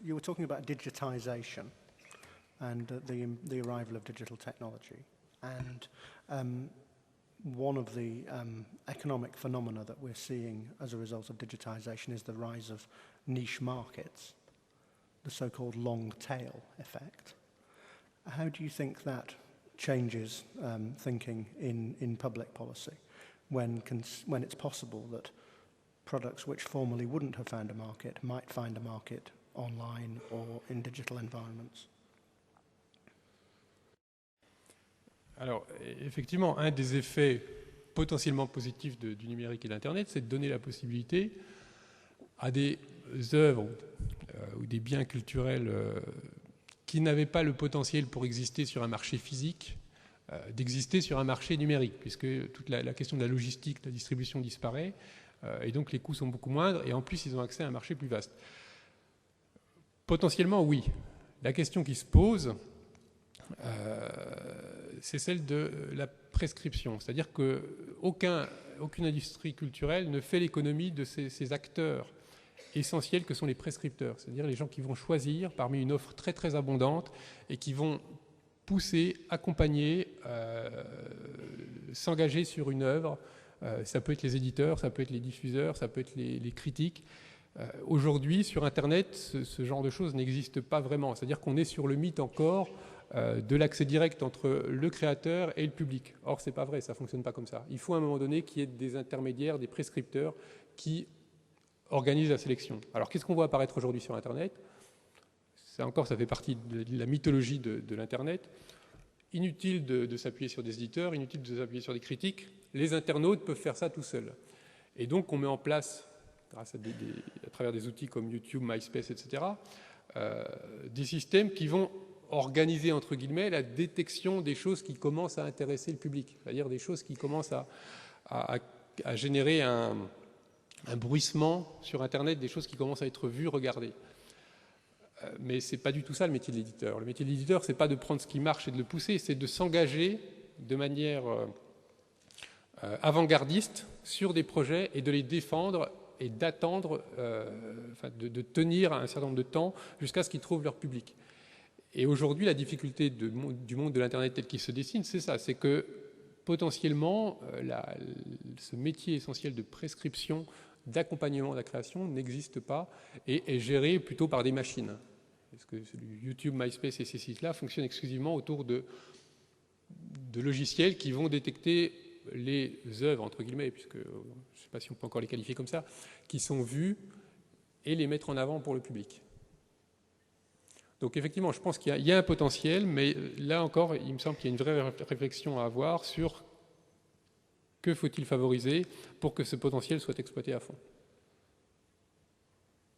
you were talking about digitization and the arrival of digital technology. And one of the economic phenomena that we're seeing as a result of digitization is the rise of niche markets, the so-called long tail effect. How do you think that changes thinking in public policy when it's possible that products which formerly wouldn't have found a market might find a market online or in digital environments? Alors, effectivement, un des effets potentiellement positifs du numérique et de l'Internet, c'est de donner la possibilité à des œuvres ou des biens culturels qui n'avaient pas le potentiel pour exister sur un marché physique, d'exister sur un marché numérique, puisque toute la question de la logistique, de la distribution disparaît, et donc les coûts sont beaucoup moindres, et en plus ils ont accès à un marché plus vaste. Potentiellement, oui. La question qui se pose, c'est celle de la prescription. C'est-à-dire qu'aucune industrie culturelle ne fait l'économie de ces acteurs essentiels que sont les prescripteurs. C'est-à-dire les gens qui vont choisir parmi une offre très très abondante et qui vont pousser, accompagner, s'engager sur une œuvre. Ça peut être les éditeurs, ça peut être les diffuseurs, ça peut être les critiques. Aujourd'hui, sur Internet, ce genre de choses n'existe pas vraiment. C'est-à-dire qu'on est sur le mythe encore de l'accès direct entre le créateur et le public. Or, ce n'est pas vrai, ça ne fonctionne pas comme ça. Il faut à un moment donné qu'il y ait des intermédiaires, des prescripteurs qui organisent la sélection. Alors, qu'est-ce qu'on voit apparaître aujourd'hui sur Internet ? Ça fait partie de la mythologie de l'Internet. Inutile de s'appuyer sur des éditeurs, inutile de s'appuyer sur des critiques. Les internautes peuvent faire ça tout seuls. Et donc, on met en place, grâce à travers des outils comme YouTube, MySpace, etc., des systèmes qui vont organiser, entre guillemets, la détection des choses qui commencent à intéresser le public, c'est-à-dire des choses qui commencent à générer un bruissement sur Internet, des choses qui commencent à être vues, regardées. Mais ce n'est pas du tout ça le métier de l'éditeur. Le métier de l'éditeur, ce n'est pas de prendre ce qui marche et de le pousser, c'est de s'engager de manière avant-gardiste sur des projets et de les défendre et d'attendre, de tenir un certain nombre de temps jusqu'à ce qu'ils trouvent leur public. Et aujourd'hui, la difficulté du monde de l'Internet tel qu'il se dessine, c'est ça, c'est que potentiellement, ce métier essentiel de prescription, d'accompagnement de la création n'existe pas et est géré plutôt par des machines. Parce que YouTube, MySpace et ces sites-là fonctionnent exclusivement autour de logiciels qui vont détecter les œuvres, entre guillemets, puisque je ne sais pas si on peut encore les qualifier comme ça, qui sont vues et les mettre en avant pour le public. Donc effectivement, je pense qu'il y a un potentiel, mais là encore, il me semble qu'il y a une vraie réflexion à avoir sur que faut-il favoriser pour que ce potentiel soit exploité à fond.